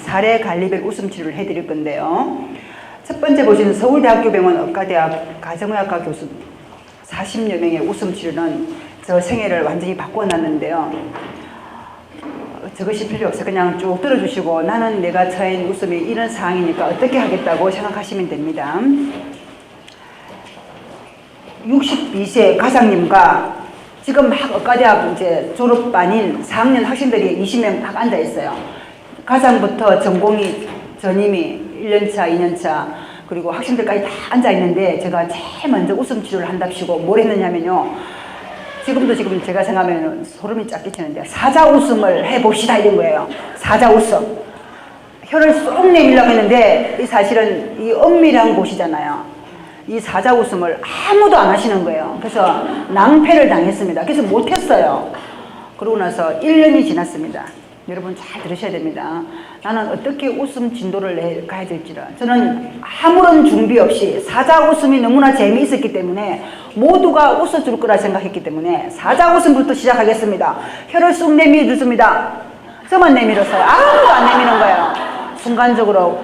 사례 관리별 웃음 치료를 해드릴 건데요. 첫 번째 보시는 서울대학교 병원 의과대학 가정의학과 교수 40여 명의 웃음 치료는 저 생애를 완전히 바꿔놨는데요. 저것이 필요 없어요. 그냥 쭉 들어주시고 나는 내가 처한 웃음이 이런 상황이니까 어떻게 하겠다고 생각하시면 됩니다. 62세 과장님과 지금 막 의과대학 이제 졸업반인 4학년 학생들이 20명 딱 앉아 있어요. 과장부터 전공의 전임이 1년차, 2년차 그리고 학생들까지 다 앉아 있는데 제가 제일 먼저 웃음 치료를 한답시고 뭘 했느냐면요. 지금 제가 생각하면 소름이 쫙 끼치는데 사자 웃음을 해봅시다 이런 거예요. 사자 웃음. 혀를 쏙 내밀려고 했는데 이 사실은 이 은밀한 곳이잖아요. 이 사자 웃음을 아무도 안 하시는 거예요. 그래서 낭패를 당했습니다. 그래서 못했어요. 그러고 나서 1년이 지났습니다. 여러분 잘 들으셔야 됩니다. 나는 어떻게 웃음 진도를 가야 될지를. 저는 아무런 준비 없이 사자 웃음이 너무나 재미있었기 때문에 모두가 웃어줄 거라 생각했기 때문에 사자 웃음부터 시작하겠습니다. 혀를 쑥 내밀어줬습니다. 저만 내밀었어요. 아무도 안 내미는 거예요. 순간적으로.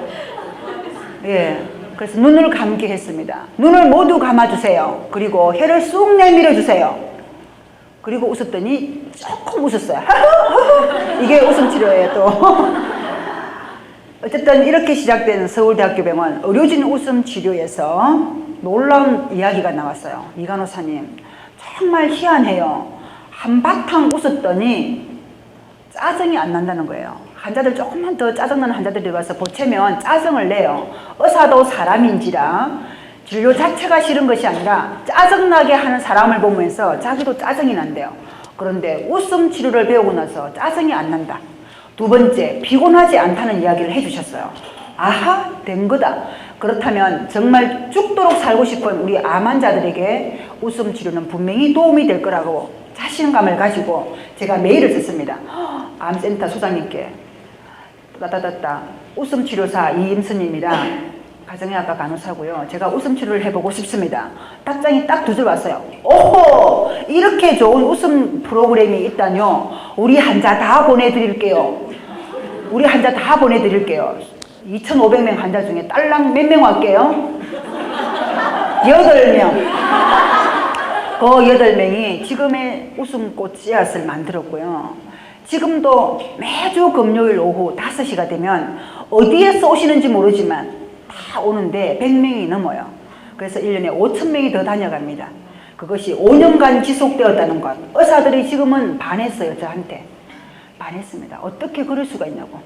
예. 그래서 눈을 감게 했습니다. 눈을 모두 감아주세요. 그리고 혀를 쑥 내밀어주세요. 그리고 웃었더니 조금 웃었어요. 이게 웃음 치료예요, 또. 어쨌든 이렇게 시작된 서울대학교 병원 의료진 웃음 치료에서 놀라운 이야기가 나왔어요. 이 간호사님, 정말 희한해요. 한바탕 웃었더니 짜증이 안 난다는 거예요. 환자들 조금만 더 짜증나는 환자들이 와서 보채면 짜증을 내요. 의사도 사람인지라 진료 자체가 싫은 것이 아니라 짜증나게 하는 사람을 보면서 자기도 짜증이 난대요. 그런데 웃음 치료를 배우고 나서 짜증이 안 난다. 두 번째, 피곤하지 않다는 이야기를 해주셨어요. 아하, 된 거다. 그렇다면 정말 죽도록 살고 싶은 우리 암 환자들에게 웃음 치료는 분명히 도움이 될 거라고 자신감을 가지고 제가 메일을 썼습니다. 암센터 소장님께 따따따따 웃음 치료사 이임수님이랑 가정의학과 간호사고요. 제가 웃음 치료를 해보고 싶습니다. 답장이 딱 두 줄 왔어요. 오호! 이렇게 좋은 웃음 프로그램이 있다뇨. 우리 환자 다 보내드릴게요. 우리 환자 다 보내드릴게요. 2,500명 환자 중에 딸랑 몇 명 할게요? 8명. 그 8명이 지금의 웃음꽃 씨앗을 만들었고요. 지금도 매주 금요일 오후 5시가 되면 어디에서 오시는지 모르지만 다 오는데 100명이 넘어요. 그래서 1년에 5,000명이 더 다녀갑니다. 그것이 5년간 지속되었다는 것. 의사들이 지금은 반했어요. 저한테. 반했습니다. 어떻게 그럴 수가 있냐고.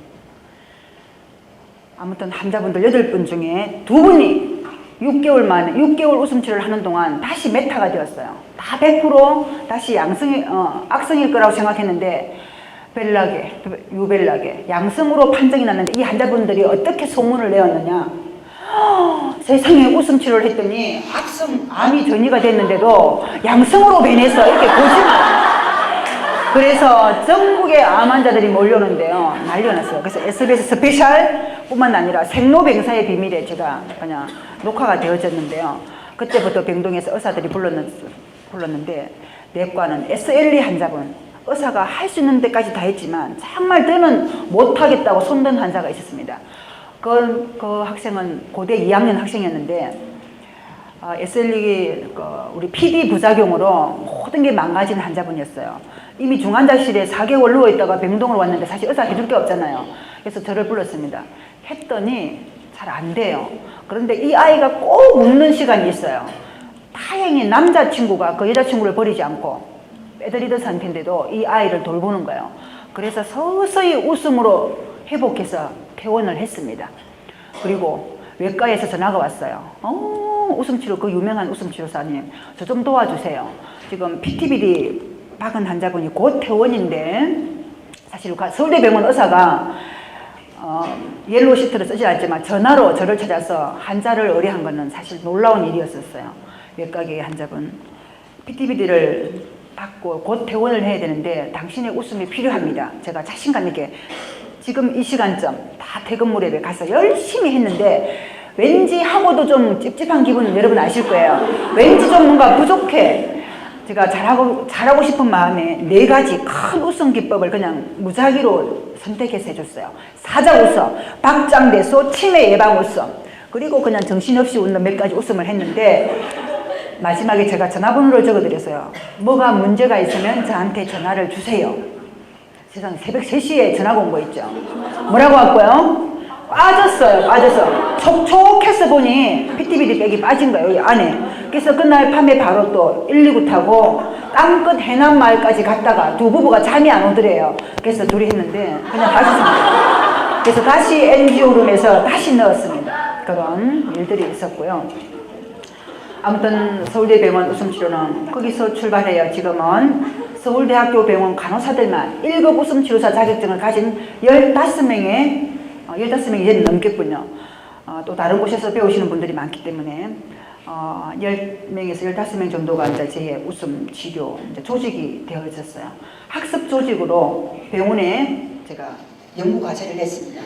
아무튼 환자분들 8분 중에 2분이 6개월 만에 6개월 웃음 치료를 하는 동안 다시 메타가 되었어요. 다 100% 다시 악성일 거라고 생각했는데 벨라게, 유벨라게 양성으로 판정이 났는데 이 환자분들이 어떻게 소문을 내었느냐. 세상에 웃음 치료를 했더니 암이 전이가 됐는데도 양성으로 변해서 이렇게 거짓말. 그래서 전국의 암 환자들이 몰려오는데요. 난리가 났어요. 그래서 SBS 스페셜 뿐만 아니라 생로병사의 비밀에 제가 그냥 녹화가 되어졌는데요. 그때부터 병동에서 의사들이 불렀는데 내과는 SLE 환자분, 의사가 할 수 있는 데까지 다 했지만 정말 더는 못하겠다고 손든 환자가 있었습니다. 그 학생은 고대 2학년 학생이었는데 SLE 우리 PD 부작용으로 모든 게 망가진 환자분이었어요. 이미 중환자실에 4개월 누워있다가 병동으로 왔는데 사실 의사 해줄 게 없잖아요. 그래서 저를 불렀습니다. 했더니 잘 안 돼요. 그런데 이 아이가 꼭 웃는 시간이 있어요. 다행히 남자친구가 그 여자친구를 버리지 않고 빼드리던 상태인데도 이 아이를 돌보는 거예요. 그래서 서서히 웃음으로 회복해서 퇴원을 했습니다. 그리고 외과에서 전화가 왔어요. 웃음치료, 그 유명한 웃음치료사님, 저 좀 도와주세요. 지금 PTBD 박은 환자분이 곧 퇴원인데, 사실 서울대병원 의사가 옐로우 시트를 쓰지 않지만 전화로 저를 찾아서 환자를 의뢰한 것은 사실 놀라운 일이었었어요. 외과계 환자분, PTBD를 받고 곧 퇴원을 해야 되는데 당신의 웃음이 필요합니다. 제가 자신감 있게 지금 이 시간쯤 다 퇴근 무렵에 가서 열심히 했는데 왠지 하고도 좀 찝찝한 기분 여러분 아실 거예요. 왠지 좀 뭔가 부족해. 제가 잘하고 싶은 마음에 4가지 큰 웃음 기법을 그냥 무작위로 선택해서 해줬어요. 사자 웃음, 박장대소, 치매 예방 웃음, 그리고 그냥 정신없이 웃는 몇 가지 웃음을 했는데 마지막에 제가 전화번호를 적어드렸어요. 뭐가 문제가 있으면 저한테 전화를 주세요. 세상 새벽 3시에 전화가 온 거 있죠. 뭐라고 왔고요? 빠져서 촉촉해서 보니 PTBD 백이 빠진 거예요, 여기 안에. 그래서 그날 밤에 바로 또 119 타고 땅끝 해남마을까지 갔다가 두 부부가 잠이 안 오더래요. 그래서 둘이 했는데 그냥 빠졌습니다. 그래서 다시 NGO룸에서 다시 넣었습니다. 그런 일들이 있었고요. 아무튼 서울대병원 웃음치료는 거기서 출발해요. 지금은 서울대학교 병원 간호사들만 1급 웃음치료사 자격증을 가진 15명이 이제 넘겠군요. 또 다른 곳에서 배우시는 분들이 많기 때문에 10명에서 15명 정도가 이제 제 웃음 치료 이제 조직이 되어 있었어요. 학습 조직으로 병원에 제가 연구 과제를 했습니다.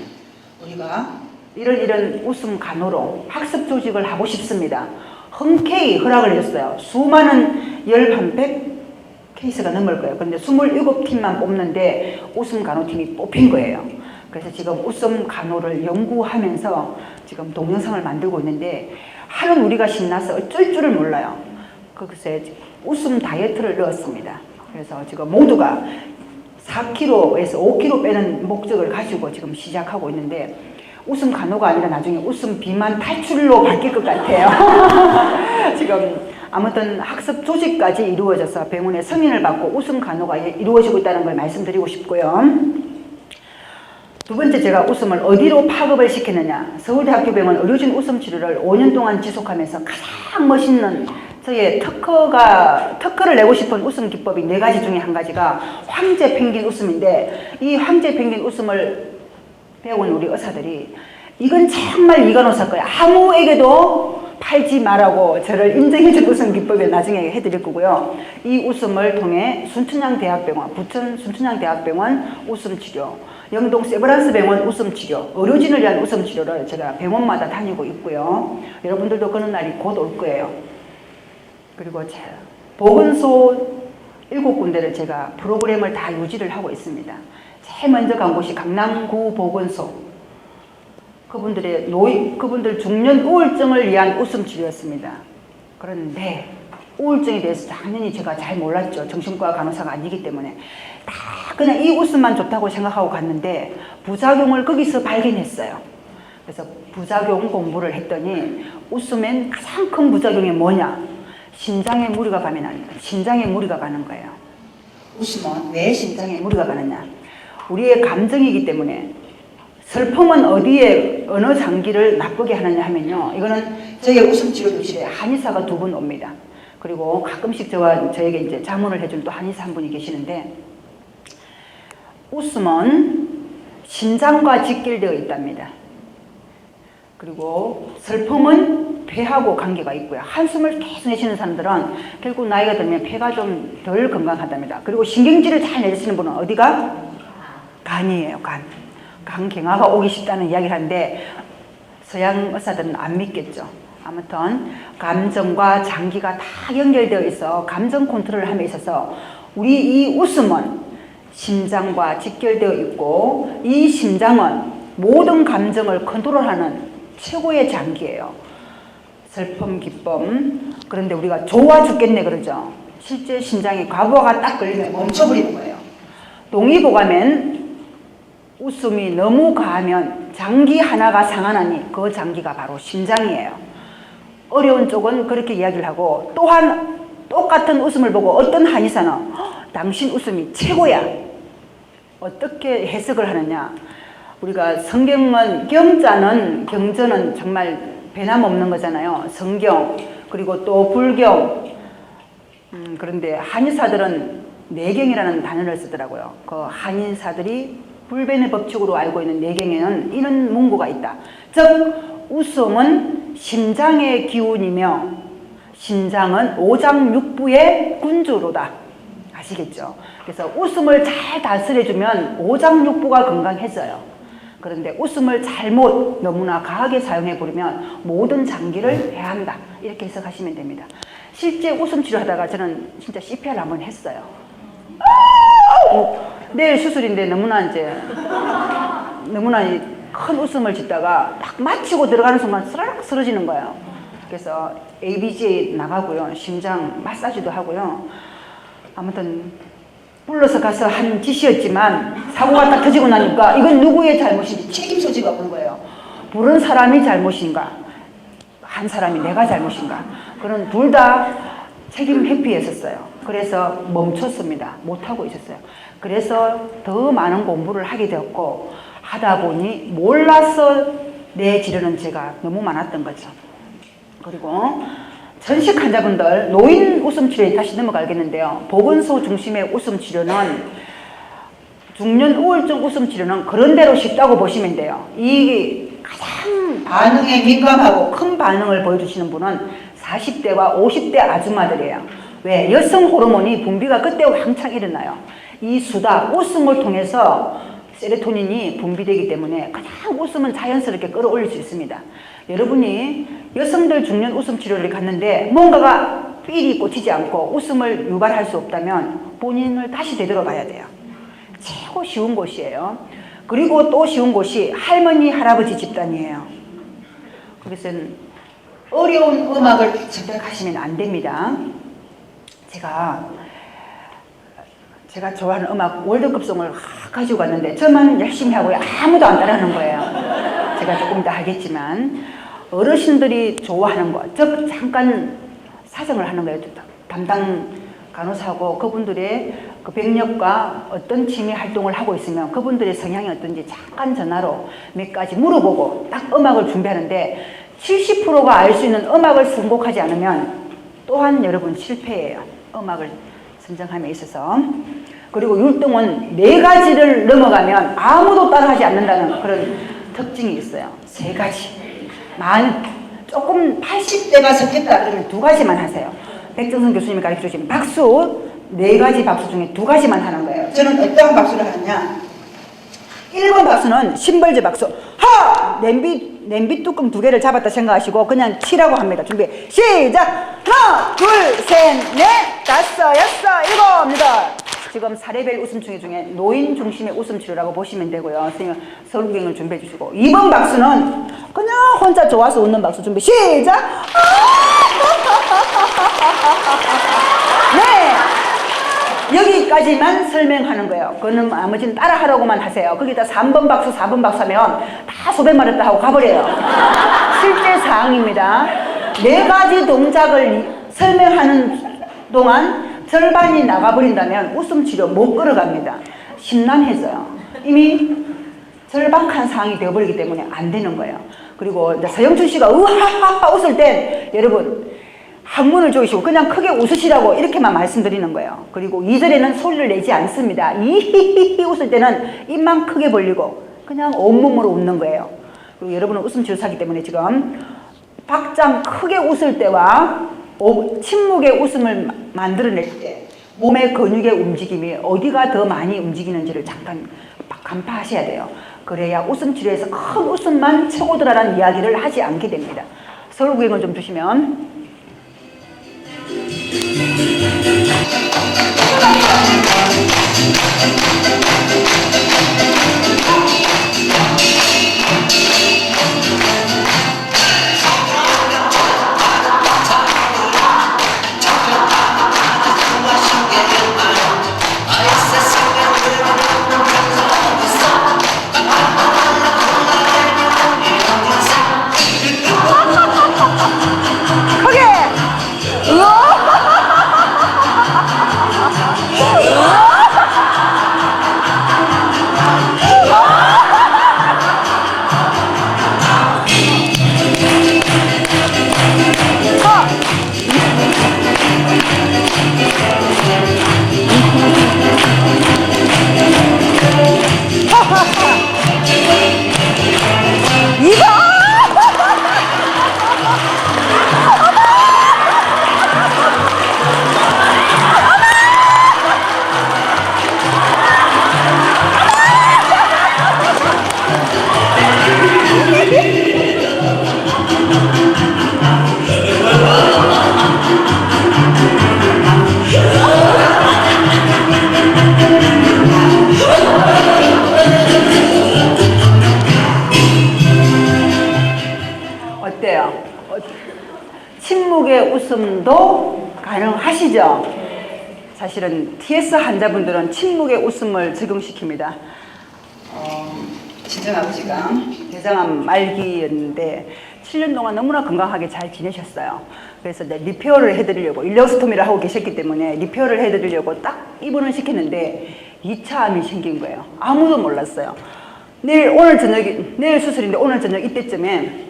우리가 이런 웃음 간호로 학습 조직을 하고 싶습니다. 흔쾌히 허락을 해줬어요. 수많은 1,100 케이스가 넘을 거예요. 그런데 27팀만 뽑는데 웃음 간호팀이 뽑힌 거예요. 그래서 지금 웃음 간호를 연구하면서 지금 동영상을 만들고 있는데 하는 우리가 신나서 어쩔 줄을 몰라요. 거기서 웃음 다이어트를 넣었습니다. 그래서 지금 모두가 4kg에서 5kg 빼는 목적을 가지고 지금 시작하고 있는데 웃음 간호가 아니라 나중에 웃음 비만 탈출로 바뀔 것 같아요. 지금 아무튼 학습 조직까지 이루어져서 병원에 승인을 받고 웃음 간호가 이루어지고 있다는 걸 말씀드리고 싶고요. 두 번째, 제가 웃음을 어디로 파급을 시켰느냐. 서울대학교병원 의료진 웃음 치료를 5년 동안 지속하면서 가장 멋있는 저의 특허를 내고 싶은 웃음 기법이 4가지 중에 한 가지가 황제 펭귄 웃음인데, 이 황제 펭귄 웃음을 배운 우리 의사들이 이건 정말 이간호사 거야, 아무에게도 팔지 말라고 저를 인정해준 웃음 기법을 나중에 해드릴 거고요. 이 웃음을 통해 순천향대학병원, 부천 순천향대학병원 웃음치료, 영동 세브란스 병원 웃음치료, 의료진을 위한 웃음치료를 제가 병원마다 다니고 있고요. 여러분들도 그런 날이 곧 올 거예요. 그리고 보건소 7군데를 제가 프로그램을 다 유지를 하고 있습니다. 제일 먼저 간 곳이 강남구 보건소. 그분들 중년 우울증을 위한 웃음치료였습니다. 그런데 우울증에 대해서 당연히 제가 잘 몰랐죠. 정신과 간호사가 아니기 때문에. 다 그냥 이 웃음만 좋다고 생각하고 갔는데 부작용을 거기서 발견했어요. 그래서 부작용 공부를 했더니 웃음엔 가장 큰 부작용이 뭐냐? 심장에 무리가 가면 안 돼요. 심장에 무리가 가는 거예요. 웃음은 왜 심장에 무리가 가느냐? 우리의 감정이기 때문에. 슬픔은 어느 장기를 나쁘게 하느냐 하면요, 이거는 저희 웃음치료실에 한의사가 2분 옵니다. 그리고 가끔씩 저에게 이제 자문을 해준 또 한의사 한 분이 계시는데, 웃음은 심장과 직결되어 있답니다. 그리고 슬픔은 폐하고 관계가 있고요. 한숨을 계속 내쉬는 사람들은 결국 나이가 들면 폐가 좀 덜 건강하답니다. 그리고 신경질을 잘 내시는 분은 어디가? 간이에요, 간. 간경화가 오기 쉽다는 이야기를 하는데 서양 의사들은 안 믿겠죠. 아무튼 감정과 장기가 다 연결되어 있어 감정 컨트롤을 함에 있어서 우리 이 웃음은 심장과 직결되어 있고, 이 심장은 모든 감정을 컨트롤하는 최고의 장기예요. 슬픔, 기쁨. 그런데 우리가 좋아 죽겠네 그러죠. 실제 심장이 과부하가 딱 걸리면 멈춰버리는 거예요. 동의보감엔 웃음이 너무 과하면 장기 하나가 상하나니 그 장기가 바로 심장이에요. 어려운 쪽은 그렇게 이야기를 하고, 또한 똑같은 웃음을 보고 어떤 한의사는 당신 웃음이 최고야. 어떻게 해석을 하느냐. 우리가 성경은 경전은 정말 변함없는 거잖아요. 성경, 그리고 또 불경. 그런데 한의사들은 내경이라는 단어를 쓰더라고요. 그 한의사들이 불변의 법칙으로 알고 있는 내경에는 이런 문구가 있다. 즉 웃음은 심장의 기운이며 심장은 오장육부의 군주로다. 아시겠죠? 그래서 웃음을 잘 다스려주면 오장육부가 건강해져요. 그런데 웃음을 잘못 너무나 과하게 사용해 버리면 모든 장기를 해한다. 이렇게 해석하시면 됩니다. 실제 웃음 치료하다가 저는 진짜 CPR 한번 했어요. 내일 수술인데 너무나 큰 웃음을 짓다가 딱 마치고 들어가는 순간 스르륵 쓰러지는 거예요. 그래서 ABG 나가고요. 심장 마사지도 하고요. 아무튼 불러서 가서 한 짓이었지만 사고가 딱 터지고 나니까 이건 누구의 잘못인지 책임 소지가 없는 거예요. 부른 사람이 잘못인가, 한 사람이 내가 잘못인가. 그런 둘 다 책임 회피했었어요. 그래서 멈췄습니다. 못하고 있었어요. 그래서 더 많은 공부를 하게 되었고, 하다 보니 몰라서 내 지르는 죄가 너무 많았던 거죠. 그리고 전식 환자분들, 노인 웃음 치료에 다시 넘어가겠는데요. 보건소 중심의 웃음 치료는, 중년 우울증 웃음 치료는 그런 대로 쉽다고 보시면 돼요. 이 가장 반응에 민감하고 큰 반응을 보여주시는 분은 40대와 50대 아줌마들이에요. 왜? 여성 호르몬이 분비가 그때 왕창 일어나요. 이 수다, 웃음을 통해서 세로토닌이 분비되기 때문에 그냥 웃음은 자연스럽게 끌어올릴 수 있습니다. 여러분이 여성들 중년 웃음 치료를 갔는데 뭔가가 삘이 꽂히지 않고 웃음을 유발할 수 없다면 본인을 다시 되돌아봐야 돼요. 최고 쉬운 곳이에요. 그리고 또 쉬운 곳이 할머니, 할아버지 집단이에요. 거기서는 어려운 음악을 선택하시면 안 됩니다. 제가 좋아하는 음악 월드컵송을 가지고 갔는데 저만 열심히 하고 아무도 안 따라하는 거예요. 제가 조금 이따 하겠지만 어르신들이 좋아하는 거, 즉 잠깐 사정을 하는 거예요. 담당 간호사하고 그분들의 그 병력과 어떤 취미 활동을 하고 있으면 그분들의 성향이 어떤지 잠깐 전화로 몇 가지 물어보고 딱 음악을 준비하는데 70%가 알 수 있는 음악을 선곡하지 않으면 또한 여러분 실패예요. 음악을 선정함에 있어서. 그리고 율동은 4가지를 넘어가면 아무도 따라하지 않는다는 그런 특징이 있어요. 3가지. 조금 80대가 섞였다 그러면 2가지만 하세요. 백정선 교수님이 가르쳐주신 박수, 4가지 박수 중에 2가지만 하는 거예요. 저는 어떤 박수를 하느냐. 1번 박수는 심벌제 박수. 하! 냄비 뚜껑 2개를 잡았다 생각하시고 그냥 치라고 합니다. 준비 시작! 하나, 둘, 셋, 넷, 다섯, 여섯, 일곱, 여덟. 지금 사례별 웃음 치료 중에 노인 중심의 웃음 치료라고 보시면 되고요. 선생님 서울구경을 준비해 주시고 2번 박수는 그냥 혼자 좋아서 웃는 박수. 준비 시작! 네! 여기까지만 설명하는 거예요. 그거는 나머지는 따라하라고만 하세요. 거기다 3번 박수, 4번 박수 하면 다 소변 마렵다 하고 가버려요. 실제 사항입니다. 4가지 동작을 설명하는 동안 절반이 나가버린다면 웃음 치료 못 걸어갑니다. 심란해져요. 이미 절박한 상황이 되어버리기 때문에 안 되는 거예요. 그리고 이제 서영춘 씨가 으하하하 웃을 땐 여러분 항문을 조이시고 그냥 크게 웃으시라고 이렇게만 말씀드리는 거예요. 그리고 2절에는 소리를 내지 않습니다. 이히히히 웃을 때는 입만 크게 벌리고 그냥 온몸으로 웃는 거예요. 그리고 여러분은 웃음 치료사기 때문에 지금 박장 크게 웃을 때와 침묵의 웃음을 만들어낼 때 몸의 근육의 움직임이 어디가 더 많이 움직이는지를 잠깐 간파하셔야 돼요. 그래야 웃음 치료에서 큰 웃음만 치고 들어라는 이야기를 하지 않게 됩니다. 서울구경을 좀 주시면 웃음도 가능하시죠? 사실은 TS 환자분들은 침묵의 웃음을 적용시킵니다. 친정아버지가 대장암 말기였는데 7년 동안 너무나 건강하게 잘 지내셨어요. 그래서 이제 리페어를 해드리려고, 일러스토미를 하고 계셨기 때문에 리페어를 해드리려고 딱 입원을 시켰는데 2차 암이 생긴 거예요. 아무도 몰랐어요. 내일 수술인데 오늘 저녁 이때쯤에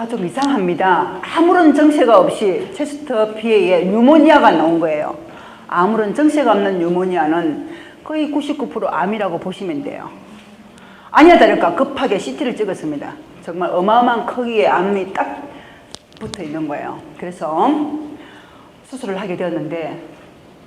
좀 이상합니다. 아무런 정체가 없이 체스트 PA에 뉴모니아가 나온 거예요. 아무런 정체가 없는 뉴모니아는 거의 99% 암이라고 보시면 돼요. 아니야 다를까 급하게 CT를 찍었습니다. 정말 어마어마한 크기의 암이 딱 붙어 있는 거예요. 그래서 수술을 하게 되었는데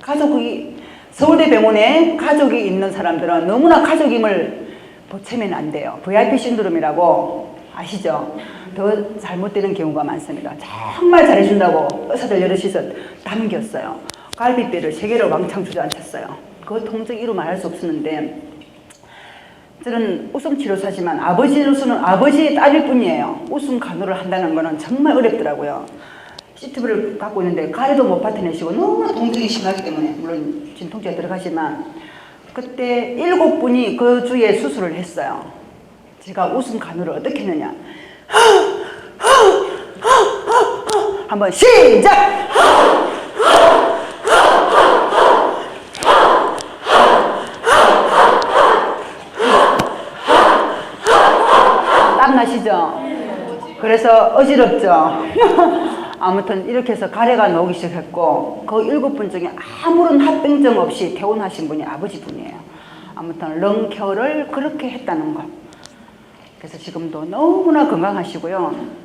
가족이 서울대병원에 가족이 있는 사람들은 너무나 가족임을 보채면 안 돼요. VIP 신드롬이라고 아시죠? 더 잘못되는 경우가 많습니다. 정말 잘해준다고 의사들 여럿이서 담겼어요. 갈비뼈를 3개를 왕창 주저앉혔어요. 그 통증 이루 말할 수 없었는데 저는 웃음 치료사지만 아버지로서는 아버지의 딸일 뿐이에요. 웃음 간호를 한다는 거는 정말 어렵더라고요. CTV를 갖고 있는데 가래도 못 버텨내시고 너무나 통증이 심하기 때문에 물론 진통제가 들어가지만 그때 7분이 그 주에 수술을 했어요. 제가 웃음 간호를 어떻게 했느냐. 한번 시작! 땀나시죠? 그래서 어지럽죠? 아무튼 이렇게 해서 가래가 나오기 시작했고 그 7분 중에 아무런 합병증 없이 퇴원하신 분이 아버지분이에요. 아무튼 런케어를 그렇게 했다는 것. 그래서 지금도 너무나 건강하시고요.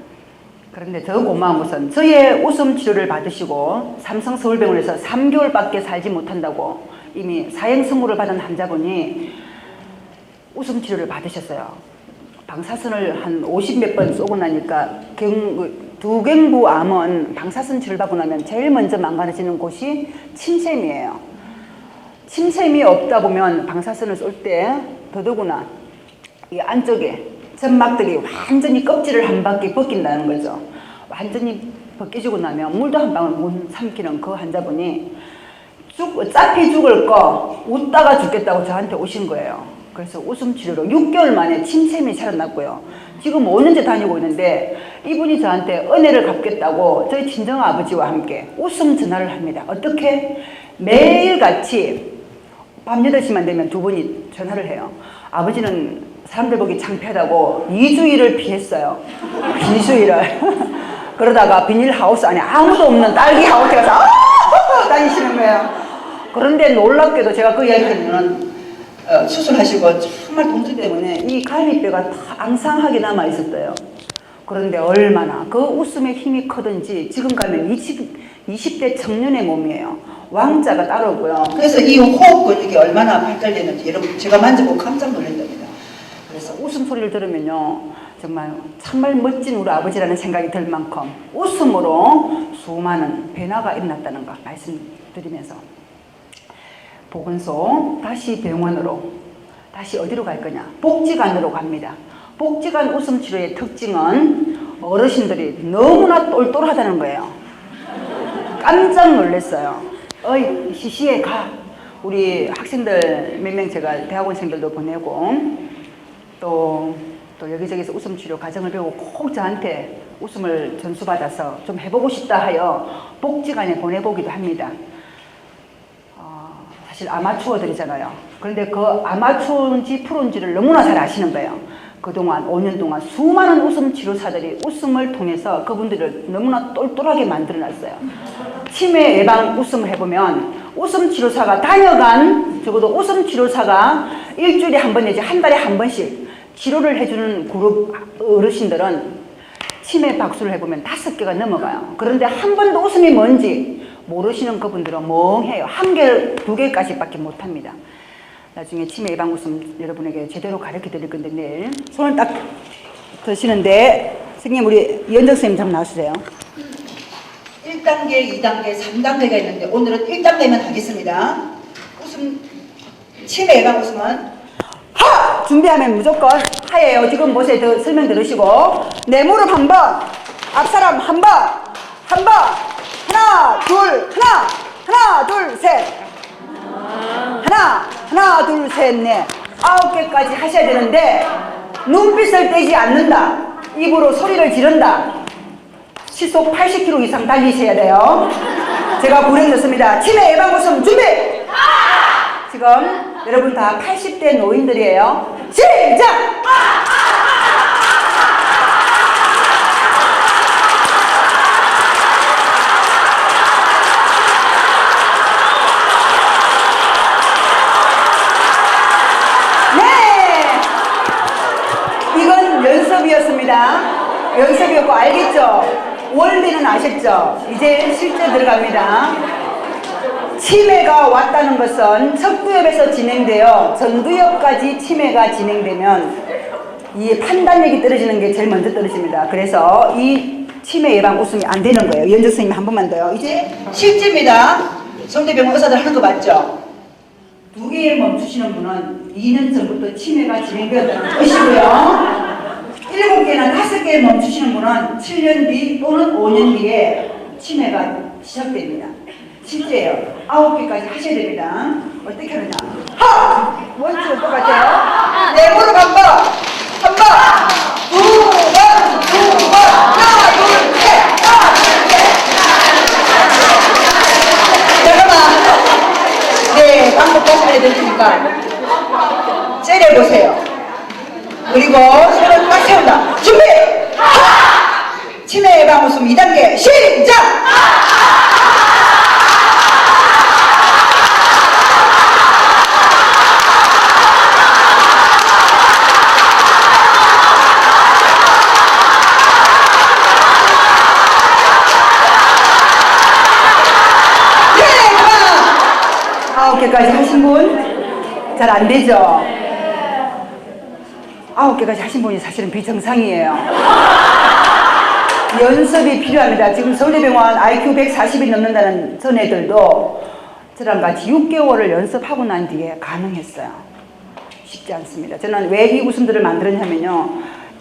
그런데 더 고마운 것은 저의 웃음 치료를 받으시고 삼성서울병원에서 3개월밖에 살지 못한다고 이미 사형선고를 받은 환자분이 웃음 치료를 받으셨어요. 방사선을 한 50몇 번 쏘고 나니까 두경부 암은 방사선 치료를 받고 나면 제일 먼저 망가지는 곳이 침샘이에요. 침샘이 없다 보면 방사선을 쏠 때 더더구나 이 안쪽에 점막들이 완전히 껍질을 한 바퀴 벗긴다는 거죠. 완전히 벗겨지고 나면 물도 한 방울 못 삼키는 그 환자분이 어차피 죽을 거 웃다가 죽겠다고 저한테 오신 거예요. 그래서 웃음 치료로 6개월 만에 침샘이 살아났고요. 지금 5년째 다니고 있는데 이분이 저한테 은혜를 갚겠다고 저희 친정아버지와 함께 웃음 전화를 합니다. 어떻게? 매일같이 밤 8시만 되면 두 분이 전화를 해요. 아버지는 사람들 보기 창피하다고 2주일을 피했어요. 2주일을. 그러다가 비닐하우스 안에 아무도 없는 딸기 하우스에 가서 다니시는 거예요. 그런데 놀랍게도 제가 그 이야기 하면은 수술하시고 정말 통증 때문에 이 갈비뼈가 다 앙상하게 남아 있었대요. 그런데 얼마나 그 웃음의 힘이 크든지 지금 가면 20대 청년의 몸이에요. 왕자가 따르고요. 그래서 이 호흡 근육이 얼마나 발달되는지 여러분 제가 만져보고 깜짝 놀랐답니다. 그래서 웃음소리를 들으면요 정말 멋진 우리 아버지라는 생각이 들 만큼 웃음으로 수많은 변화가 일어났다는 거 말씀드리면서 보건소 다시 병원으로 다시 어디로 갈 거냐? 복지관으로 갑니다. 복지관 웃음치료의 특징은 어르신들이 너무나 똘똘하다는 거예요. 깜짝 놀랐어요. 어이 시시해 가. 우리 학생들 몇 명 제가 대학원생들도 보내고 또 여기저기서 웃음치료 과정을 배우고 꼭 저한테 웃음을 전수받아서 좀 해보고 싶다 하여 복지관에 보내보기도 합니다. 사실 아마추어들이잖아요. 그런데 그 아마추어인지 프로인지를 너무나 잘 아시는 거예요. 그동안 5년 동안 수많은 웃음 치료사들이 웃음을 통해서 그분들을 너무나 똘똘하게 만들어놨어요. 치매 예방 웃음을 해보면 웃음 치료사가 다녀간 적어도 웃음 치료사가 일주일에 한 번 내지 한 달에 한 번씩 치료를 해주는 그룹 어르신들은 치매 박수를 해보면 5개가 넘어가요. 그런데 한 번도 웃음이 뭔지 모르시는 그분들은 멍해요. 1개, 2개까지밖에 못합니다. 나중에 치매 예방 웃음 여러분에게 제대로 가르쳐 드릴 건데 내일 손을 딱 드시는데 선생님 우리 이현정 선생님 좀 나와주세요. 1단계, 2단계, 3단계가 있는데 오늘은 1단계만 하겠습니다. 웃음 치매 예방 웃음은 하! 준비하면 무조건 하예요. 지금 보세요. 설명 들으시고 내 무릎 한 번, 앞사람 한 번, 한 번. 하나, 둘, 하나, 둘, 셋. 하나, 둘, 셋, 넷. 9개까지 하셔야 되는데, 눈빛을 떼지 않는다. 입으로 소리를 지른다. 시속 80km 이상 달리셔야 돼요. 제가 구령졌습니다. 치매 예방 웃음 준비! 지금 여러분 다 80대 노인들이에요. 시작! 연습이었고 알겠죠? 원리는 아셨죠? 이제 실제 들어갑니다. 치매가 왔다는 것은 척두엽에서 진행되어 전두엽까지 치매가 진행되면 이 판단력이 떨어지는 게 제일 먼저 떨어집니다. 그래서 이 치매 예방 웃음이 안 되는 거예요. 이현정 선생님 한 번만 더요. 이제 실제입니다. 서울대병원 의사들 하는 거 맞죠? 2개를 멈추시는 분은 2년 전부터 치매가 진행되었다는 것이고요. 7개나 5개 멈추시는 분은 7년 뒤 또는 5년 뒤에 치매가 시작됩니다. 실제예요. 9개까지 하셔야 됩니다. 어떻게 하느냐? 원칙은 똑같아요. 네, 무릎 한 번, 한 번, 두 번, 하나, 둘, 셋, 하나, 둘, 셋. 잠깐만. 네, 방법 다시 알려드리니까 째려보세요. 그리고 손을 딱 세운다. 준비! 치매 예방 웃음 2단계 시작! 네! 9개까지 하신 분? 잘 안 되죠? 9개까지 하신 분이 사실은 비정상이에요. 연습이 필요합니다. 지금 서울대병원 IQ 140이 넘는다는 전애들도 저랑 같이 6개월을 연습하고 난 뒤에 가능했어요. 쉽지 않습니다. 저는 왜 이 웃음들을 만들었냐면요.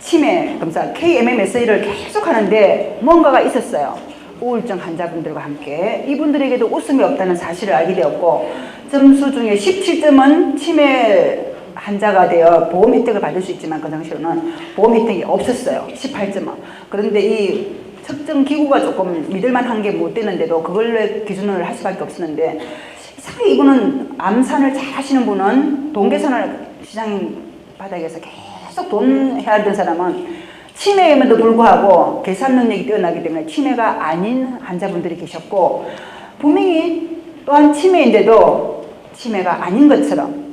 치매 검사 KMMSA를 계속 하는데 뭔가가 있었어요. 우울증 환자분들과 함께 이분들에게도 웃음이 없다는 사실을 알게 되었고 점수 중에 17점은 치매 환자가 되어 보험 혜택을 받을 수 있지만 그 당시로는 보험 혜택이 없었어요. 18점은. 그런데 이 측정 기구가 조금 믿을만한 게 못 되는데도 그걸 기준으로 할 수밖에 없었는데 이상하게 이거는 암산을 잘 하시는 분은 동계산을 시장 바닥에서 계속 돈 해야 되는 사람은 치매임에도 불구하고 계산 능력이 뛰어나기 때문에 치매가 아닌 환자분들이 계셨고 분명히 또한 치매인데도 치매가 아닌 것처럼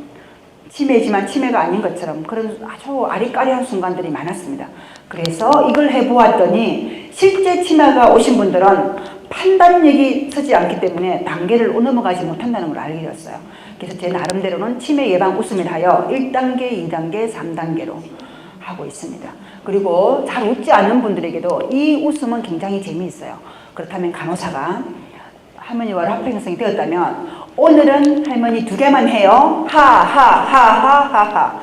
치매지만 치매가 아닌 것처럼 그런 아주 아리까리한 순간들이 많았습니다. 그래서 이걸 해보았더니 실제 치매가 오신 분들은 판단력이 서지 않기 때문에 단계를 넘어가지 못한다는 걸 알게 되었어요. 그래서 제 나름대로는 치매 예방 웃음을 하여 1단계, 2단계, 3단계로 하고 있습니다. 그리고 잘 웃지 않는 분들에게도 이 웃음은 굉장히 재미있어요. 그렇다면 간호사가 할머니와 라프 형성이 되었다면 오늘은 할머니 2개만 해요. 하하하하하하.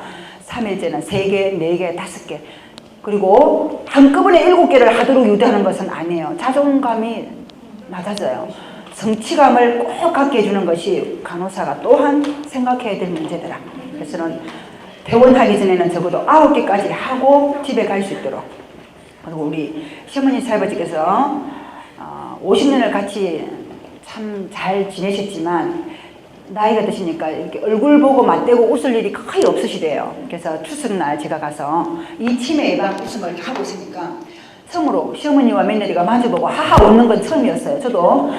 3일째는 3개, 4개, 5개. 그리고 한꺼번에 7개를 하도록 유도하는 것은 아니에요. 자존감이 낮아져요. 성취감을 꼭 갖게 해주는 것이 간호사가 또한 생각해야 될 문제더라. 그래서 저는 퇴원하기 전에는 적어도 9개까지 하고 집에 갈 수 있도록. 그리고 우리 시어머니 할아버지께서 50년을 같이 참 잘 지내셨지만 나이가 드시니까 이렇게 얼굴 보고 맞대고 웃을 일이 거의 없으시대요. 그래서 추석날 제가 가서 이 치매 예방 웃음을 하고 있으니까 처음으로 시어머니와 며느리가 마주보고 하하 웃는 건 처음이었어요. 저도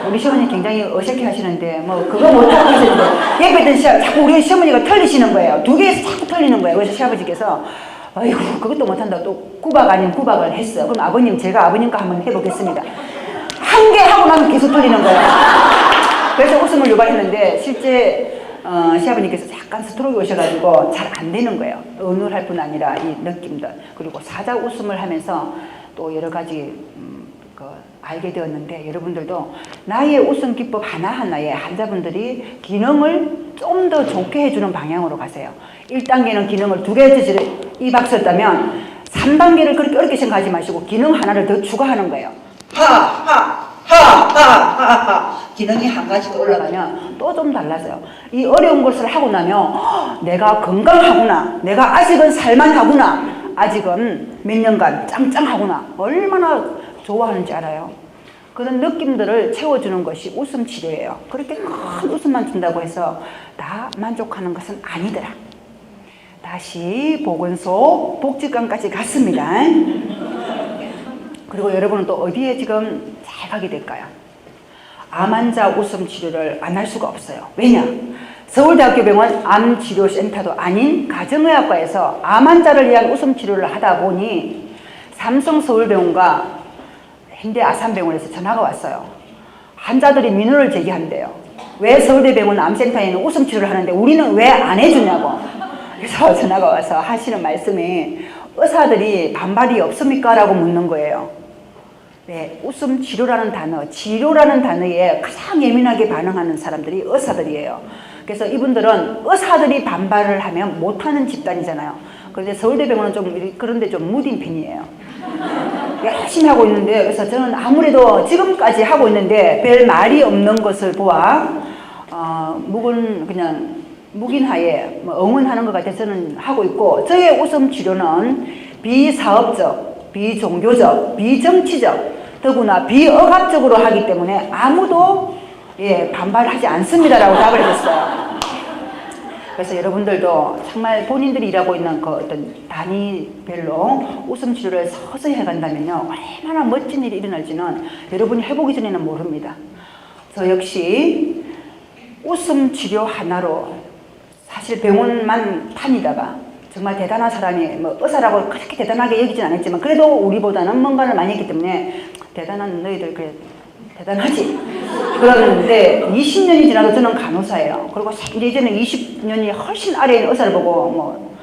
우리 시어머니 굉장히 어색해 하시는데 뭐 그거 못하고 하시는데 옆에 있던 자꾸 우리 시어머니가 틀리시는 거예요. 2개에서 자꾸 틀리는 거예요. 그래서 시아버지께서 아이고 그것도 못한다 또 구박 아닌 구박을 했어요. 그럼 아버님 제가 아버님과 한번 해보겠습니다. 1개 하고 나면 계속 틀리는 거예요. 그래서 웃음을 유발했는데 실제 시아버님께서 약간 스트로크 오셔가지고 잘 안 되는 거예요. 은울할 뿐 아니라 이 느낌들 그리고 사자 웃음을 하면서 또 여러 가지 알게 되었는데 여러분들도 나의 웃음 기법 하나하나에 환자분들이 기능을 좀 더 좋게 해주는 방향으로 가세요. 1단계는 기능을 2개 이 박스였다면 3단계를 그렇게 어렵게 생각하지 마시고 기능 하나를 더 추가하는 거예요. 기능이 한 가지 더 올라가면 또 좀 달라져요. 이 어려운 것을 하고 나면 내가 건강하구나, 내가 아직은 살만하구나, 아직은 몇 년간 짱짱하구나, 얼마나 좋아하는지 알아요. 그런 느낌들을 채워주는 것이 웃음 치료예요. 그렇게 큰 웃음만 준다고 해서 다 만족하는 것은 아니더라. 다시 보건소 복지관까지 갔습니다. 그리고 여러분은 또 어디에 지금 잘 가게 될까요? 암 환자 웃음 치료를 안 할 수가 없어요. 왜냐? 서울대학교 병원 암치료센터도 아닌 가정의학과에서 암 환자를 위한 웃음 치료를 하다 보니 삼성서울병원과 현대 아산병원에서 전화가 왔어요. 환자들이 민원을 제기한대요. 왜 서울대병원 암센터에는 웃음 치료를 하는데 우리는 왜 안 해주냐고. 그래서 전화가 와서 하시는 말씀이 의사들이 반발이 없습니까? 라고 묻는 거예요. 네, 웃음 치료라는 단어, 치료라는 단어에 가장 예민하게 반응하는 사람들이 의사들이에요. 그래서 이분들은 의사들이 반발을 하면 못하는 집단이잖아요. 그런데 서울대병원은 좀 그런데 좀 무딘 편이에요. 열심히 하고 있는데, 그래서 저는 아무래도 지금까지 하고 있는데 별 말이 없는 것을 보아 묵인하에 응원하는 것 같아서 저는 하고 있고, 저의 웃음 치료는 비사업적, 비종교적, 비정치적, 더구나 비억압적으로 하기 때문에 아무도 반발하지 않습니다라고 답을 했어요. 그래서 여러분들도 정말 본인들이 일하고 있는 그 어떤 단위별로 웃음 치료를 서서히 해간다면요, 얼마나 멋진 일이 일어날지는 여러분이 해보기 전에는 모릅니다. 저 역시 웃음 치료 하나로 사실 병원만 다니다가 정말 대단한 사람이 의사라고 그렇게 대단하게 여기진 않았지만 그래도 우리보다는 뭔가를 많이 했기 때문에 대단한 너희들 그래 대단하지. 그러는데 20년이 지나도 저는 간호사예요. 그리고 예전에 20년이 훨씬 아래에 있는 의사를 보고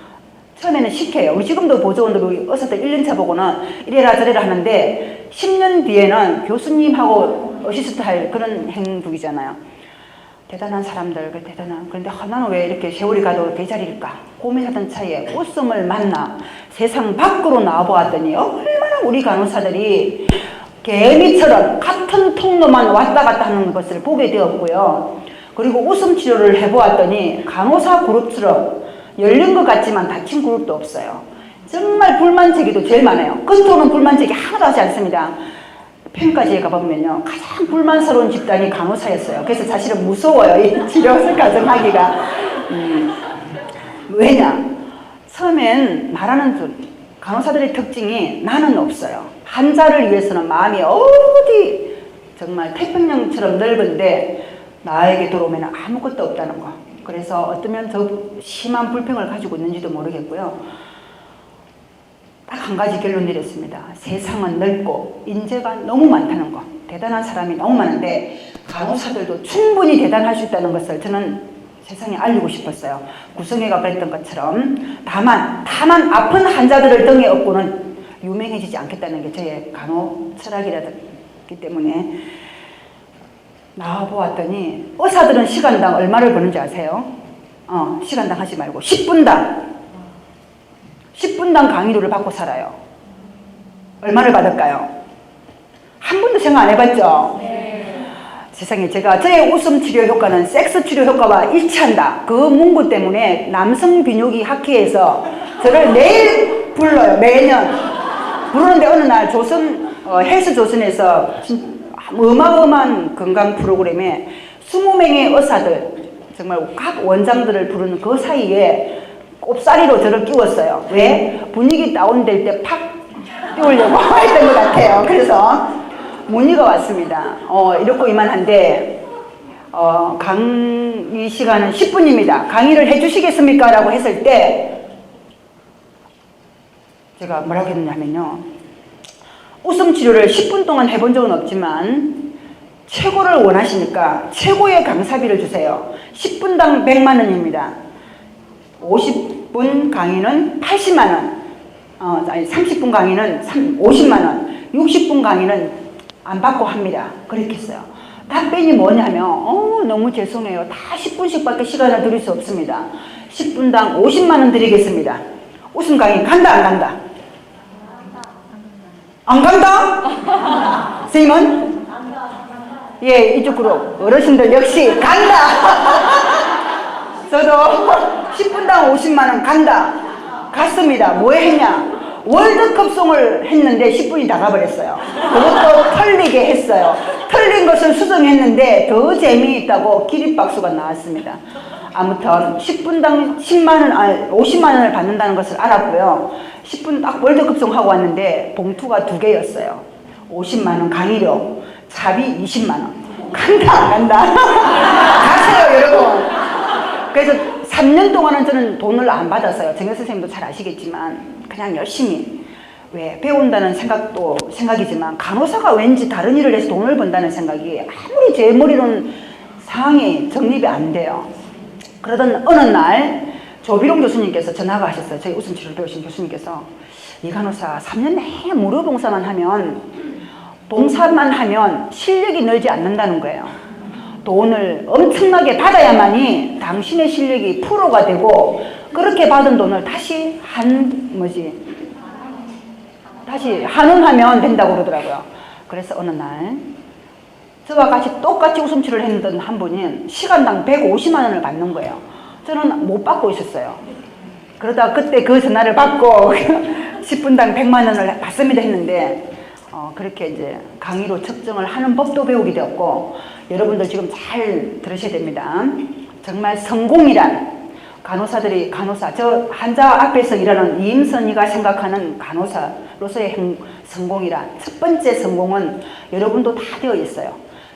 처음에는 시켜요. 우리 지금도 보조원들 우리 의사들 1년차 보고는 이래라 저래라 하는데 10년 뒤에는 교수님하고 어시스트 할 그런 행동이잖아요. 대단한 사람들, 그런데 나는 왜 이렇게 세월이 가도 대자리일까 고민하던 차에 웃음을 만나 세상 밖으로 나와보았더니 얼마나 우리 간호사들이 개미처럼 같은 통로만 왔다 갔다 하는 것을 보게 되었고요. 그리고 웃음 치료를 해보았더니 간호사 그룹처럼 열린 것 같지만 닫힌 그룹도 없어요. 정말 불만제기도 제일 많아요. 그쪽은 불만제기 하나도 하지 않습니다. 평가지에 가보면요, 가장 불만스러운 집단이 간호사였어요. 그래서 사실은 무서워요, 이 치료를 가정하기가. 왜냐? 처음엔 말하는 간호사들의 특징이 나는 없어요. 환자를 위해서는 마음이 어디 정말 태평양처럼 넓은데 나에게 들어오면 아무것도 없다는 거. 그래서 어쩌면 더 심한 불평을 가지고 있는지도 모르겠고요. 딱 한 가지 결론 내렸습니다. 세상은 넓고 인재가 너무 많다는 거. 대단한 사람이 너무 많은데 간호사들도 충분히 대단할 수 있다는 것을 저는 세상에 알리고 싶었어요. 구성애가 그랬던 것처럼 다만 아픈 환자들을 등에 업고는 유명해지지 않겠다는 게 저의 간호 철학이기 때문에 나와보았더니 의사들은 시간당 얼마를 버는지 아세요? 시간당 하지 말고 10분당 강의료를 받고 살아요. 얼마를 받을까요? 한 번도 생각 안 해봤죠? 네. 세상에 저의 웃음 치료 효과는 섹스 치료 효과와 일치한다. 그 문구 때문에 남성 비뇨기 학회에서 저를 매일 불러요. 매년 부르는데 어느 날 헬스조선에서 어마어마한 건강 프로그램에 20명의 의사들 정말 각 원장들을 부르는 그 사이에 꼽사리로 저를 끼웠어요. 왜? 분위기 다운될 때 팍 띄우려고 했던 것 같아요. 그래서 문의가 왔습니다. 이렇고 이만한데 강의 시간은 10분입니다. 강의를 해주시겠습니까? 라고 했을 때 제가 뭐라고 했냐면요, 웃음 치료를 10분 동안 해본 적은 없지만 최고를 원하시니까 최고의 강사비를 주세요. 10분당 100만 원입니다. 50분 강의는 80만 원, 30분 강의는 50만 원, 60분 강의는 안 받고 합니다. 그렇게 했어요. 답변이 뭐냐면 너무 죄송해요. 다 10분씩밖에 시간을 드릴 수 없습니다. 10분당 50만 원 드리겠습니다. 웃음 강의 간다 안 간다? 안 간다? 선생님은? 예, 이쪽 그룹 어르신들 역시 간다. 저도 10분당 50만원 간다. 갔습니다. 뭐 했냐? 월드컵송을 했는데 10분이 나가버렸어요. 그것도 틀리게 했어요. 틀린 것을 수정했는데 더 재미있다고 기립박수가 나왔습니다. 아무튼 10분당 50만원을 받는다는 것을 알았고요. 10분 딱 월드컵송 하고 왔는데 봉투가 2개였어요. 50만원 강의료, 차비 20만원. 간다 안 간다? 가세요 여러분. 그래서 3년 동안은 저는 돈을 안 받았어요. 정현 선생님도 잘 아시겠지만 그냥 열심히 왜 배운다는 생각도 생각이지만 간호사가 왠지 다른 일을 해서 돈을 번다는 생각이 아무리 제 머리로는 상황이 정립이 안 돼요. 그러던 어느 날 조비롱 교수님께서 전화가 하셨어요. 저희 웃음치료를 배우신 교수님께서 이 간호사 3년 내내 무료 봉사만 하면 실력이 늘지 않는다는 거예요. 돈을 엄청나게 받아야만이 당신의 실력이 프로가 되고 그렇게 받은 돈을 다시 한원하면 된다고 그러더라고요. 그래서 어느 날 저와 같이 똑같이 웃음치료를 했던 한 분이 시간당 150만 원을 받는 거예요. 저는 못 받고 있었어요. 그러다 그때 그 전화를 받고 10분당 100만 원을 받습니다 했는데 그렇게 이제 강의로 측정을 하는 법도 배우게 되었고 여러분들 지금 잘 들으셔야 됩니다. 정말 성공이란 간호사 저 환자 앞에서 일하는 이임선이가 생각하는 간호사로서의 성공이란 첫 번째 성공은 여러분도 다 되어 있어요.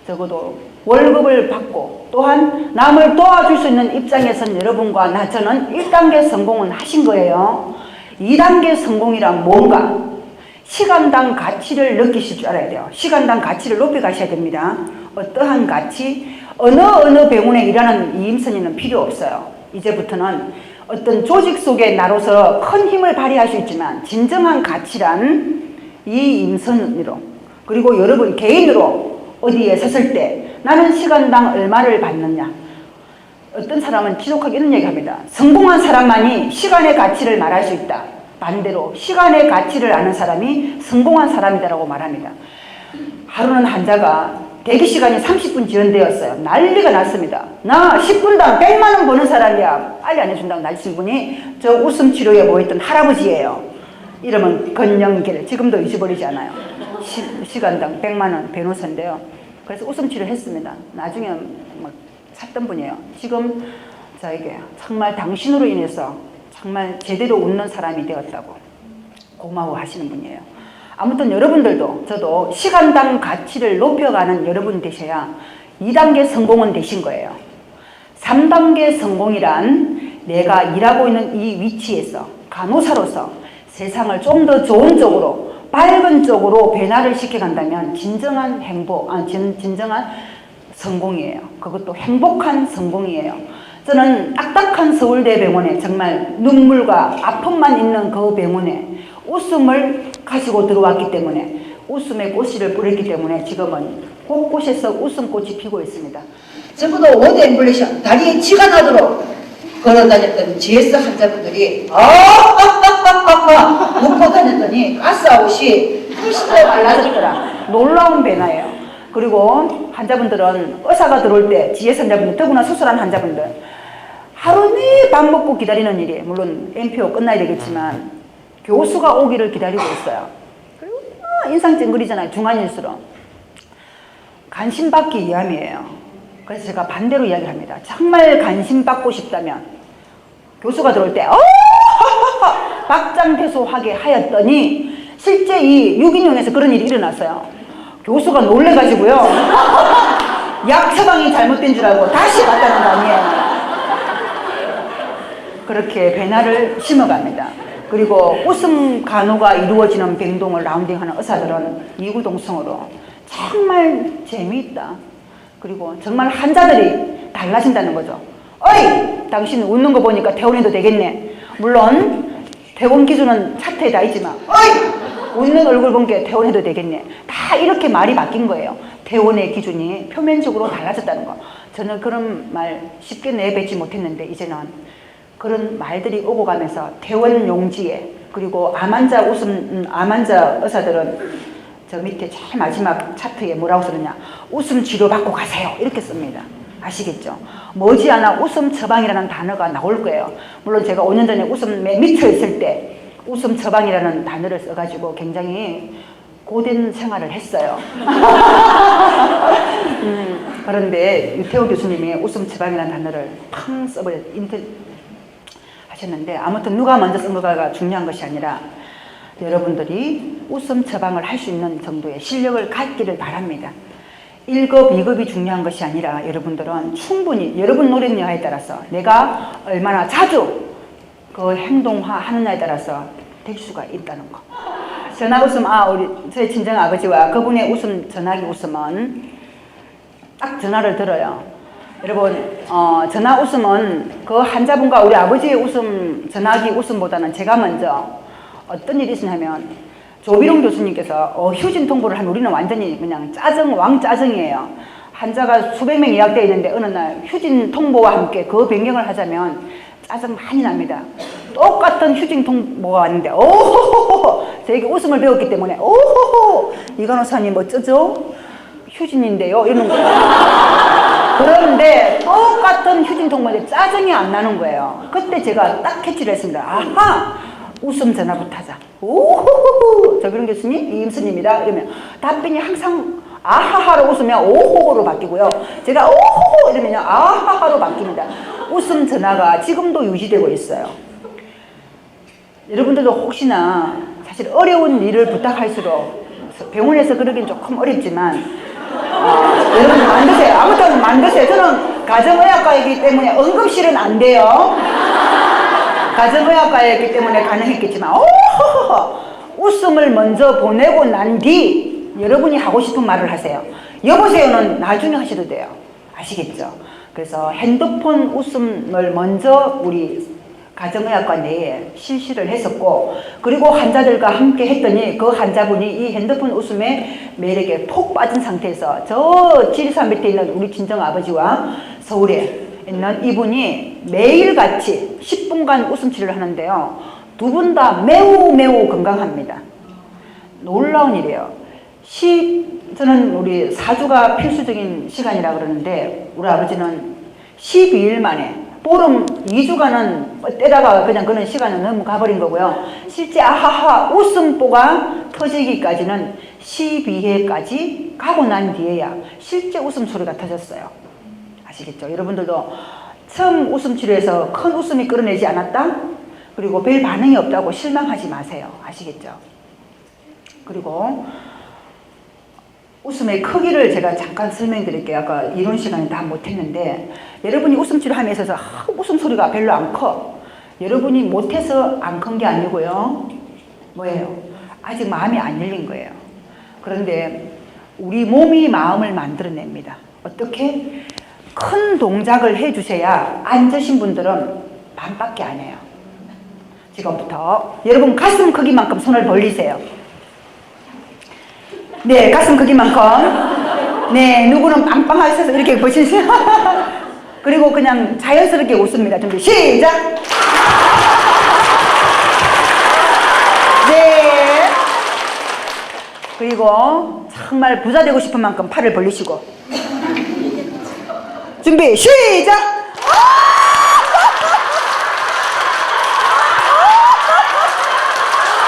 적어도 월급을 받고 또한 남을 도와줄 수 있는 입장에선 여러분과 저는 1단계 성공은 하신 거예요. 2단계 성공이란 뭔가? 시간당 가치를 느끼실 줄 알아야 돼요. 시간당 가치를 높여 가셔야 됩니다. 어떠한 가치? 어느 병원에 일하는 이임선이는 필요 없어요. 이제부터는 어떤 조직 속에 나로서 큰 힘을 발휘할 수 있지만 진정한 가치란 이 임선으로 그리고 여러분 개인으로 어디에 섰을 때 나는 시간당 얼마를 받느냐. 어떤 사람은 지독하게 이런 얘기합니다. 성공한 사람만이 시간의 가치를 말할 수 있다. 반대로 시간의 가치를 아는 사람이 성공한 사람이다라고 말합니다. 하루는 환자가 대기시간이 30분 지연되었어요. 난리가 났습니다. 나 10분당 100만 원 버는 사람이야. 빨리 안 해준다고 날씬 분이 저 웃음치료에 모였던 할아버지예요. 이름은 건영길. 지금도 잊어버리지 않아요. 시간당 100만 원 변호사인데요. 그래서 웃음치료 했습니다. 나중에 막 샀던 분이에요. 지금 저에게 정말 당신으로 인해서 정말 제대로 웃는 사람이 되었다고 고마워하시는 분이에요. 아무튼 여러분들도 저도 시간당 가치를 높여가는 여러분 되셔야 2단계 성공은 되신 거예요. 3단계 성공이란 내가 일하고 있는 이 위치에서 간호사로서 세상을 좀 더 좋은 쪽으로 밝은 쪽으로 변화를 시켜간다면 진정한 진정한 성공이에요. 그것도 행복한 성공이에요. 저는 딱딱한 서울대병원에 정말 눈물과 아픔만 있는 그 병원에 웃음을 가지고 들어왔기 때문에 웃음의 꽃씨를 뿌렸기 때문에 지금은 곳곳에서 웃음꽃이 피고 있습니다. 전부도 워드 앰뷸레이션 다리에 쥐가 나도록 걸어다녔던 GS 환자분들이 웃고 다녔더니 가스아웃이 훨씬 더 달라졌더라. 놀라운 변화예요. 그리고 환자분들은 의사가 들어올 때 GS 환자분들 더구나 수술한 환자분들 하루 내 밥 먹고 기다리는 일이 물론 MPO 끝나야 되겠지만 교수가 오기를 기다리고 있어요. 그리고 인상 찡그리잖아요. 중환일수록. 관심받기 위함이에요. 그래서 제가 반대로 이야기를 합니다. 정말 관심받고 싶다면 교수가 들어올 때 박장대소하게 하였더니 실제 이 유기농에서 그런 일이 일어났어요. 교수가 놀래가지고요. 약 처방이 잘못된 줄 알고 다시 갔다는 거 아니에요. 그렇게 변화를 심어갑니다. 그리고 웃음 간호가 이루어지는 병동을 라운딩하는 의사들은 이구동성으로 정말 재미있다. 그리고 정말 환자들이 달라진다는 거죠. 어이! 당신 웃는 거 보니까 퇴원해도 되겠네. 물론 퇴원 기준은 차트에 다 있지만 어이! 웃는 얼굴 본 게 퇴원해도 되겠네. 다 이렇게 말이 바뀐 거예요. 퇴원의 기준이 표면적으로 달라졌다는 거. 저는 그런 말 쉽게 내뱉지 못했는데 이제는 그런 말들이 오고 가면서 퇴원 용지에, 그리고 암 환자 의사들은 저 밑에 제일 마지막 차트에 뭐라고 쓰느냐, 웃음 치료 받고 가세요 이렇게 씁니다. 아시겠죠? 머지않아 웃음 처방이라는 단어가 나올 거예요. 물론 제가 5년 전에 웃음에 미쳐 있을 때 웃음 처방이라는 단어를 써가지고 굉장히 고된 생활을 했어요. 그런데 유태호 교수님이 웃음 처방이라는 단어를 팡 하셨는데, 아무튼 누가 먼저 쓴 거가 중요한 것이 아니라 여러분들이 웃음 처방을 할 수 있는 정도의 실력을 갖기를 바랍니다. 1급, 2급이 중요한 것이 아니라 여러분들은 충분히 여러분 노력 여하에 따라서 내가 얼마나 자주 그 행동화하느냐에 따라서 될 수가 있다는 거. 전화 웃음, 우리 저희 친정 아버지와 그분의 웃음, 전화기 웃음은 딱 전화를 들어요. 여러분, 전화 웃음은 그 환자분과 우리 아버지의 웃음, 전화기 웃음보다는 제가 먼저 어떤 일이 있었냐면, 조비룡 교수님께서 휴진 통보를 하면 우리는 완전히 그냥 왕짜증이에요. 환자가 수백 명 예약되어 있는데 어느 날 휴진 통보와 함께 그 변경을 하자면 짜증 많이 납니다. 똑같은 휴진 통보가 왔는데 오호호호, 저에게 웃음을 배웠기 때문에 오호호, 이 간호사님 어쩌죠? 휴진인데요 이러는 거예요. 그런데 똑같은 휴진 통보인데 짜증이 안 나는 거예요. 그때 제가 딱 캐치를 했습니다. 아하, 웃음 전화부터 하자. 오호호호, 조비룡 교수님, 이임수님이다 이러면 답변이 항상 아하하로 웃으면 오호호로 바뀌고요. 제가 오호호 이러면요 아하하로 바뀝니다. 웃음 전화가 지금도 유지되고 있어요. 여러분들도 혹시나 사실 어려운 일을 부탁할수록, 병원에서 그러긴 조금 어렵지만 여러분 만드세요. 아무튼 만드세요. 저는 가정의학과이기 때문에 응급실은 안 돼요. 가정의학과였기 때문에 가능했겠지만 웃음을 먼저 보내고 난 뒤 여러분이 하고 싶은 말을 하세요. 여보세요는 나중에 하셔도 돼요. 아시겠죠? 그래서 핸드폰 웃음을 먼저 우리 가정의학과 내에 실시를 했었고, 그리고 환자들과 함께 했더니 그 환자분이 이 핸드폰 웃음의 매력에 푹 빠진 상태에서 저 지리산 밑에 있는 우리 친정아버지와 서울에 있는 이분이 매일같이 10분간 웃음 치료를 하는데요. 두 분 다 매우 건강합니다. 놀라운 일이에요. 저는 우리 4주가 필수적인 시간이라 그러는데 우리 아버지는 12일 만에, 보름 2주간은 떼다가 그냥 그런 시간은 너무 가버린 거고요. 실제 아하하 웃음보가 터지기까지는 12회까지 가고 난 뒤에야 실제 웃음소리가 터졌어요. 아시겠죠? 여러분들도 처음 웃음 치료에서 큰 웃음이 끌어내지 않았다? 그리고 별 반응이 없다고 실망하지 마세요. 아시겠죠? 그리고 웃음의 크기를 제가 잠깐 설명드릴게요. 아까 이론 시간에 다 못했는데, 여러분이 웃음 치료함에 있어서 웃음소리가 별로 안 커. 여러분이 못해서 안 큰 게 아니고요. 뭐예요? 아직 마음이 안 열린 거예요. 그런데 우리 몸이 마음을 만들어냅니다. 어떻게? 큰 동작을 해주셔야 앉으신 분들은 반밖에 안 해요. 지금부터 여러분 가슴 크기만큼 손을 벌리세요. 네, 가슴 크기만큼. 네, 누구는 빵빵하게 서서 이렇게 보시세요. 그리고 그냥 자연스럽게 웃습니다. 준비 시작. 네. 그리고 정말 부자 되고 싶은 만큼 팔을 벌리시고 준비 시작.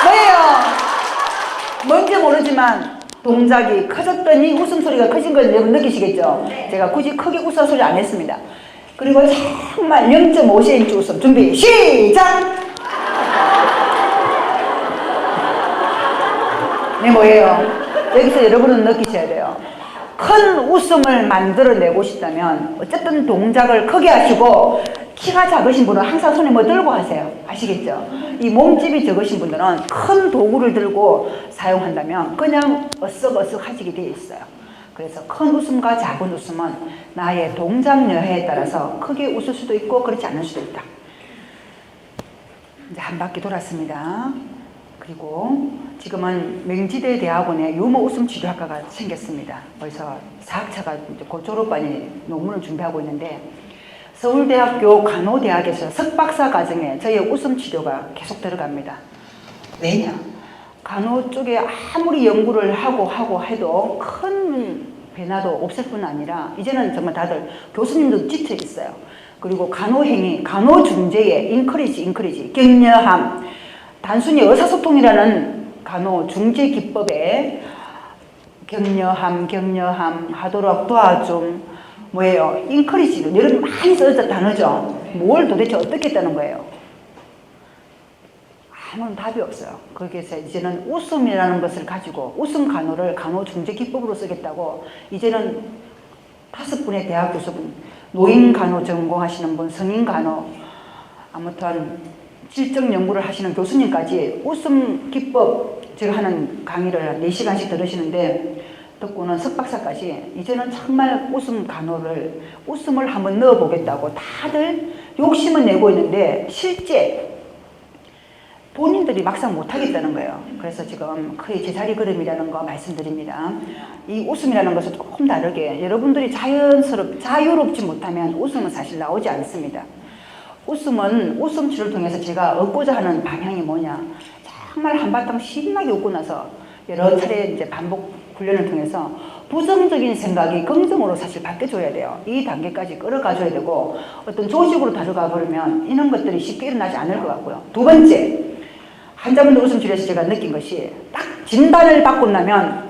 뭐예요? 뭔지 모르지만 동작이 커졌더니 웃음소리가 커진 걸 여러분 느끼시겠죠? 제가 굳이 크게 웃어 소리 안 했습니다. 그리고 정말 0.5cm 웃음. 준비 시작. 네, 뭐예요? 여기서 여러분은 느끼셔야 돼요. 큰 웃음을 만들어내고 싶다면 어쨌든 동작을 크게 하시고, 키가 작으신 분은 항상 손에 뭐 들고 하세요. 아시겠죠? 이 몸집이 적으신 분들은 큰 도구를 들고 사용한다면 그냥 어썩어썩 하시게 되어 있어요. 그래서 큰 웃음과 작은 웃음은 나의 동작 여하에 따라서 크게 웃을 수도 있고 그렇지 않을 수도 있다. 이제 한 바퀴 돌았습니다. 그리고 지금은 명지대 대학원에 유머 웃음 치료학과가 생겼습니다. 벌써 4학차가 곧 졸업반이 논문을 준비하고 있는데, 서울대학교 간호대학에서 석박사 과정에 저희의 웃음 치료가 계속 들어갑니다. 왜냐? 간호 쪽에 아무리 연구를 하고 해도 큰 변화도 없을 뿐 아니라 이제는 정말 다들 교수님도 지쳐 있어요. 그리고 간호행위, 간호중재에 인커리지, 격려함, 단순히 의사소통이라는 간호중재 기법에 격려함 하도록 도와줌, 뭐예요? 인커리지, 여러분 많이 써졌던 단어죠. 뭘 도대체 어떻게 했다는 거예요? 아무런 답이 없어요. 거기에서 이제는 웃음이라는 것을 가지고 웃음 간호를 간호중재 기법으로 쓰겠다고 이제는 5분의 대학 교수분, 노인 간호 전공하시는 분, 성인 간호, 아무튼 질적 연구를 하시는 교수님까지 웃음 기법 제가 하는 강의를 4시간씩 들으시는데 듣고는 석박사까지 이제는 정말 웃음 간호를 웃음을 한번 넣어보겠다고 다들 욕심은 내고 있는데 실제 본인들이 막상 못하겠다는 거예요. 그래서 지금 거의 제자리 걸음이라는 거 말씀드립니다. 이 웃음이라는 것은 조금 다르게 여러분들이 자유롭지 못하면 웃음은 사실 나오지 않습니다. 웃음은 웃음치료를 통해서 제가 얻고자 하는 방향이 뭐냐, 정말 한바탕 신나게 웃고 나서 여러 차례 이제 반복 훈련을 통해서 부정적인 생각이 긍정으로 사실 바뀌어줘야 돼요. 이 단계까지 끌어가줘야 되고 어떤 조직으로 다뤄가 버리면 이런 것들이 쉽게 일어나지 않을 것 같고요. 두 번째, 환자분들 웃음치료에서 제가 느낀 것이 딱 진단을 받고 나면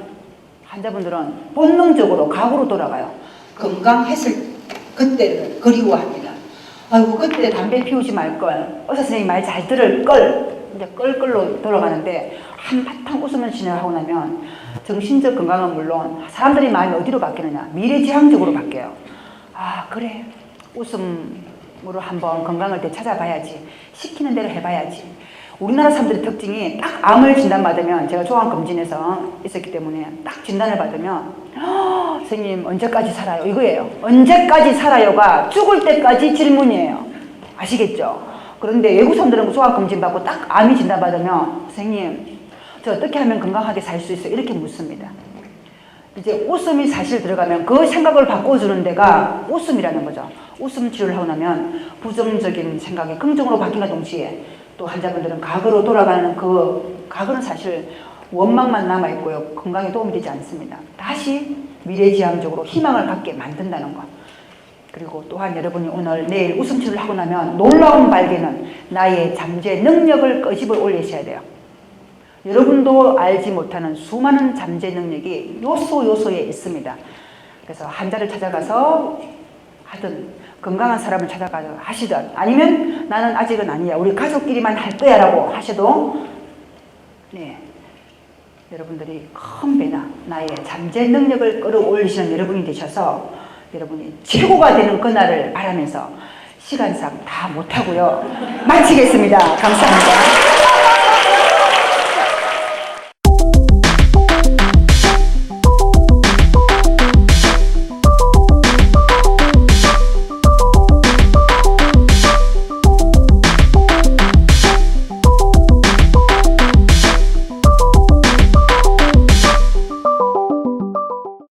환자분들은 본능적으로 과거로 돌아가요. 건강했을 그때를 그리워합니다. 아이고 그때 담배 피우지 말걸, 의사 선생님 말 잘 들을 걸, 이제 끌끌로 돌아가는데 한바탕 웃으면 진행하고 나면 정신적 건강은 물론 사람들의 마음이 어디로 바뀌느냐, 미래지향적으로 바뀌어요. 아 그래, 웃음으로 한번 건강을 되찾아봐야지, 시키는 대로 해봐야지. 우리나라 사람들의 특징이 딱 암을 진단받으면, 제가 조항검진에서 있었기 때문에 딱 진단을 받으면 선생님 언제까지 살아요? 이거예요. 언제까지 살아요가 죽을 때까지 질문이에요. 아시겠죠? 그런데 외국 사람들은 조항검진 받고 딱 암이 진단받으면 선생님 저 어떻게 하면 건강하게 살 수 있어요? 이렇게 묻습니다. 이제 웃음이 사실 들어가면 그 생각을 바꿔주는 데가 웃음이라는 거죠. 웃음 치료를 하고 나면 부정적인 생각이 긍정으로 바뀌는 동시에 또 환자분들은 과거로 돌아가는 그 과거는 사실 원망만 남아있고요. 건강에 도움이 되지 않습니다. 다시 미래지향적으로 희망을 갖게 만든다는 것. 그리고 또한 여러분이 오늘 내일 웃음치료를 하고 나면 놀라운 발견은 나의 잠재 능력을 끄집어 올리셔야 돼요. 여러분도 알지 못하는 수많은 잠재 능력이 요소에 있습니다. 그래서 환자를 찾아가서 하든 건강한 사람을 찾아가서 하시든 아니면 나는 아직은 아니야, 우리 가족끼리만 할 거야 라고 하셔도 네, 여러분들이 큰 배나 나의 잠재 능력을 끌어올리시는 여러분이 되셔서 여러분이 최고가 되는 그날을 바라면서 시간상 다 못하고요. 마치겠습니다. 감사합니다.